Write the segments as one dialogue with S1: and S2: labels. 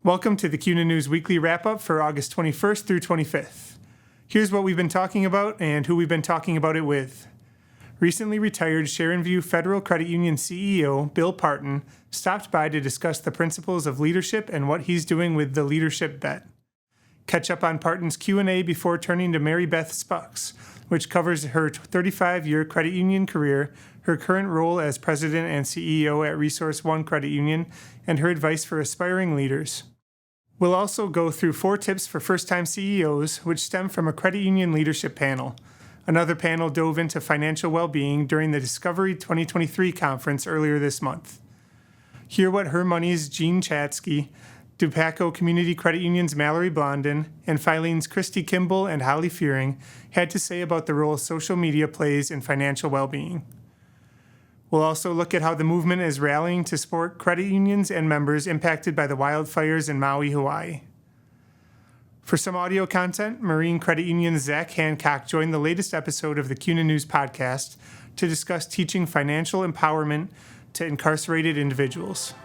S1: Welcome to the CUNA News Weekly Wrap-up for August 21st through 25th. Here's what we've been talking about and who we've been talking about it with. Recently retired Sharonview Federal Credit Union CEO Bill Partin stopped by to discuss the principles of leadership and what he's doing with the Leadership Bet. Catch up on Partin's Q&A before turning to Mary Beth Spucks, which covers her 35-year credit union career, her current role as president and CEO at Resource One Credit Union, and her advice for aspiring leaders. We'll also go through 4 tips for first-time CEOs, which stem from a credit union leadership panel. Another panel dove into financial well-being during the Discovery 2023 conference earlier this month. Hear what Her Money's Gene Chatsky, Dupaco Community Credit Union's Mallory Blondin, and Filene's Christy Kimball and Holly Fearing had to say about the role social media plays in financial well-being. We'll also look at how the movement is rallying to support credit unions and members impacted by the wildfires in Maui, Hawaii. For some audio content, Marine Credit Union's Zach Hancock joined the latest episode of the CUNA News Podcast to discuss teaching financial empowerment to incarcerated individuals.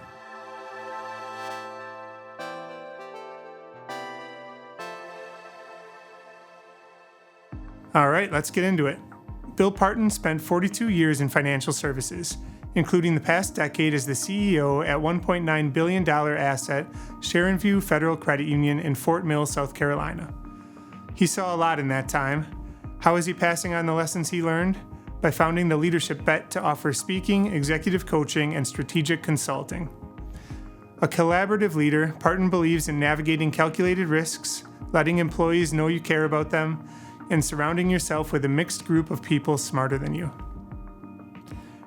S1: All right, let's get into it. Bill Partin spent 42 years in financial services, including the past decade as the CEO at $1.9 billion asset Sharonview Federal Credit Union in Fort Mill, South Carolina. He saw a lot in that time. How is he passing on the lessons he learned? By founding the Leadership Bet to offer speaking, executive coaching, and strategic consulting. A collaborative leader, Partin believes in navigating calculated risks, letting employees know you care about them, and surrounding yourself with a mixed group of people smarter than you.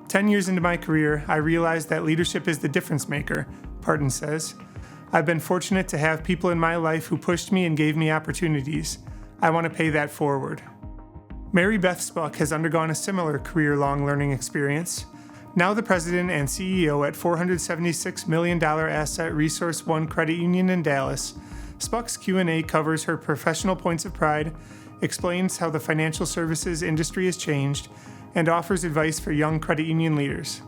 S1: 10 years into my career, I realized that leadership is the difference maker, Partin says. I've been fortunate to have people in my life who pushed me and gave me opportunities. I want to pay that forward. Mary Beth Spuck has undergone a similar career-long learning experience. Now the president and CEO at $476 million asset Resource One Credit Union in Dallas, Spuck's Q&A covers her professional points of pride, explains how the financial services industry has changed, and offers advice for young credit union leaders.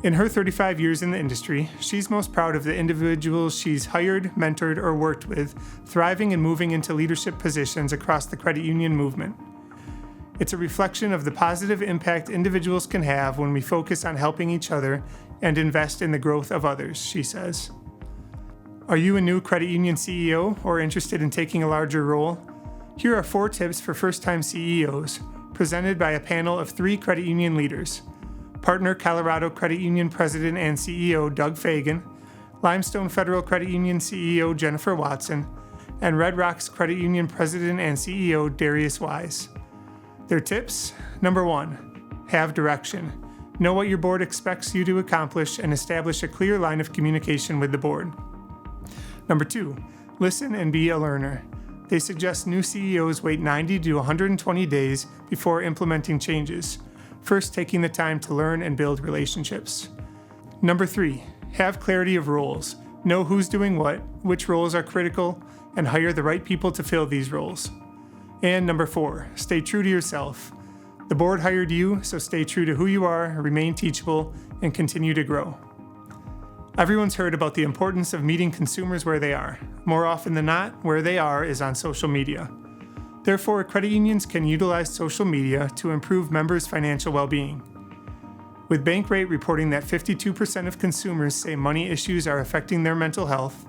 S1: In her 35 years in the industry, she's most proud of the individuals she's hired, mentored, or worked with, thriving and moving into leadership positions across the credit union movement. It's a reflection of the positive impact individuals can have when we focus on helping each other and invest in the growth of others, she says. Are you a new credit union CEO or interested in taking a larger role? Here are 4 tips for first-time CEOs, presented by a panel of 3 credit union leaders: Partner Colorado Credit Union President and CEO Doug Fagan, Limestone Federal Credit Union CEO Jennifer Watson, and Red Rocks Credit Union President and CEO Darius Wise. Their tips: Number 1, have direction. Know what your board expects you to accomplish and establish a clear line of communication with the board. Number 2, listen and be a learner. They suggest new CEOs wait 90 to 120 days before implementing changes, first taking the time to learn and build relationships. Number 3, have clarity of roles. Know who's doing what, which roles are critical, and hire the right people to fill these roles. And number 4, stay true to yourself. The board hired you, so stay true to who you are, remain teachable, and continue to grow. Everyone's heard about the importance of meeting consumers where they are. More often than not, where they are is on social media. Therefore, credit unions can utilize social media to improve members' financial well-being. With Bankrate reporting that 52% of consumers say money issues are affecting their mental health,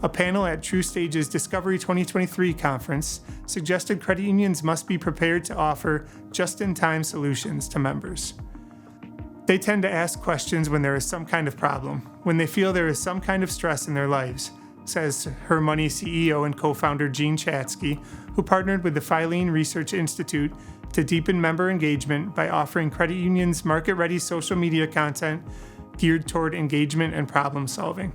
S1: a panel at True Stage's Discovery 2023 conference suggested credit unions must be prepared to offer just-in-time solutions to members. They tend to ask questions when there is some kind of problem, when they feel there is some kind of stress in their lives, says Her Money CEO and co-founder Gene Chatsky, who partnered with the Filene Research Institute to deepen member engagement by offering credit unions market-ready social media content geared toward engagement and problem solving.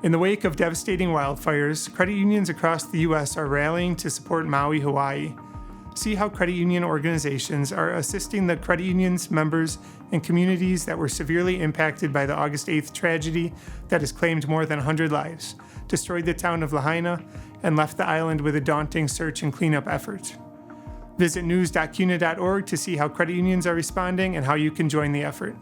S1: In the wake of devastating wildfires, credit unions across the U.S. are rallying to support Maui, Hawaii. See how credit union organizations are assisting the credit unions, members, and communities that were severely impacted by the August 8th tragedy that has claimed more than 100 lives, destroyed the town of Lahaina, and left the island with a daunting search and cleanup effort. Visit news.cuna.org to see how credit unions are responding and how you can join the effort.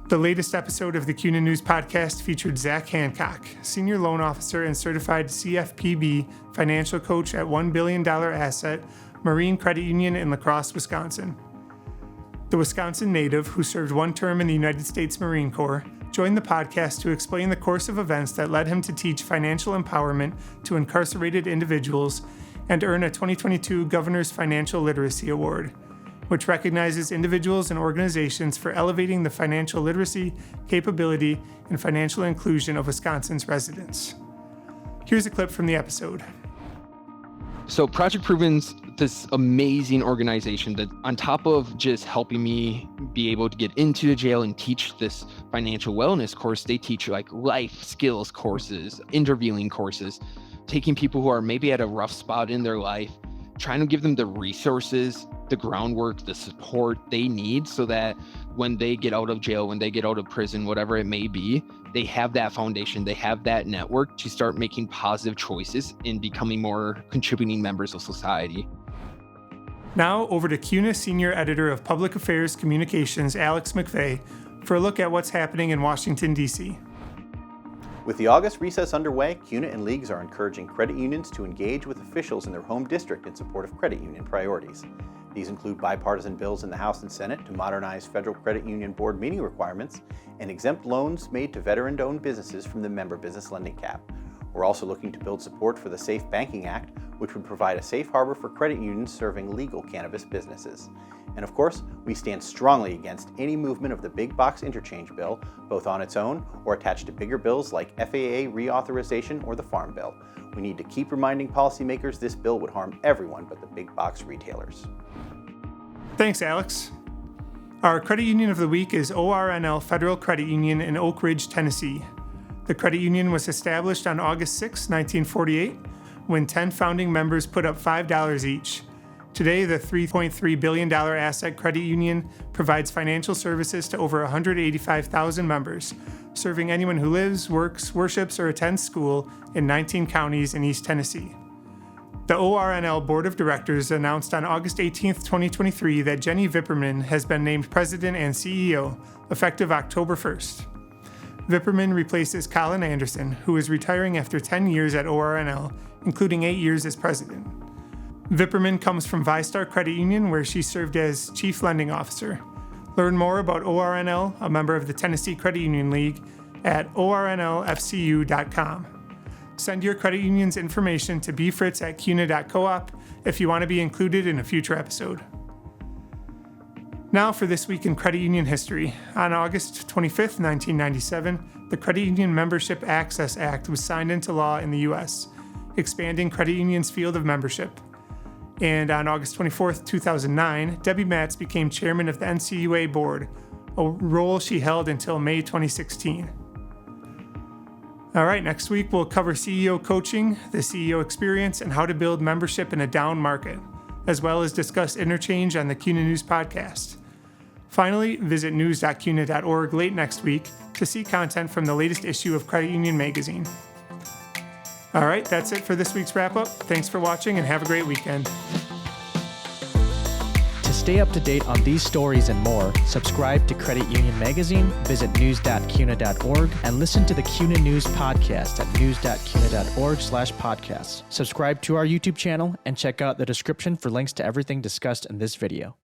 S1: The latest episode of the CUNA News Podcast featured Zach Hancock, Senior Loan Officer and Certified CFPB Financial Coach at $1 billion asset Marine Credit Union in La Crosse, Wisconsin. The Wisconsin native, who served one term in the United States Marine Corps, joined the podcast to explain the course of events that led him to teach financial empowerment to incarcerated individuals and earn a 2022 Governor's Financial Literacy Award, which recognizes individuals and organizations for elevating the financial literacy, capability, and financial inclusion of Wisconsin's residents. Here's a clip from the episode.
S2: So Project Proven's this amazing organization that, on top of just helping me be able to get into the jail and teach this financial wellness course, they teach like life skills courses, interviewing courses, taking people who are maybe at a rough spot in their life, trying to give them the resources, the groundwork, the support they need so that when they get out of jail, when they get out of prison, whatever it may be, they have that foundation, they have that network to start making positive choices and becoming more contributing members of society.
S1: Now over to CUNA Senior Editor of Public Affairs Communications, Alex McVeigh, for a look at what's happening in Washington, D.C.
S3: With the August recess underway, CUNA and leagues are encouraging credit unions to engage with officials in their home district in support of credit union priorities. These include bipartisan bills in the House and Senate to modernize federal credit union board meeting requirements and exempt loans made to veteran-owned businesses from the member business lending cap. We're also looking to build support for the Safe Banking Act, which would provide a safe harbor for credit unions serving legal cannabis businesses. And of course, we stand strongly against any movement of the big box interchange bill, both on its own or attached to bigger bills like FAA reauthorization or the Farm Bill. We need to keep reminding policymakers this bill would harm everyone but the big box retailers.
S1: Thanks, Alex. Our credit union of the week is ORNL Federal Credit Union in Oak Ridge, Tennessee. The credit union was established on August 6, 1948, when 10 founding members put up $5 each. Today, the $3.3 billion asset credit union provides financial services to over 185,000 members, serving anyone who lives, works, worships, or attends school in 19 counties in East Tennessee. The ORNL Board of Directors announced on August 18, 2023, that Jenny Vipperman has been named President and CEO, effective October 1st. Vipperman replaces Colin Anderson, who is retiring after 10 years at ORNL, including 8 years as president. Vipperman comes from ViStar Credit Union, where she served as Chief Lending Officer. Learn more about ORNL, a member of the Tennessee Credit Union League, at ornlfcu.com. Send your credit union's information to bfritz@cuna.coop if you want to be included in a future episode. Now for This Week in Credit Union History. On August 25, 1997, the Credit Union Membership Access Act was signed into law in the U.S., expanding credit unions' field of membership. And on August 24, 2009, Debbie Matz became chairman of the NCUA board, a role she held until May 2016. All right, next week we'll cover CEO coaching, the CEO experience, and how to build membership in a down market, as well as discuss interchange on the CUNA News Podcast. Finally, visit news.cuna.org late next week to see content from the latest issue of Credit Union Magazine. All right, that's it for this week's wrap-up. Thanks for watching and have a great weekend.
S4: To stay up to date on these stories and more, subscribe to Credit Union Magazine, visit news.cuna.org, and listen to the CUNA News Podcast at news.cuna.org/podcasts. Subscribe to our YouTube channel and check out the description for links to everything discussed in this video.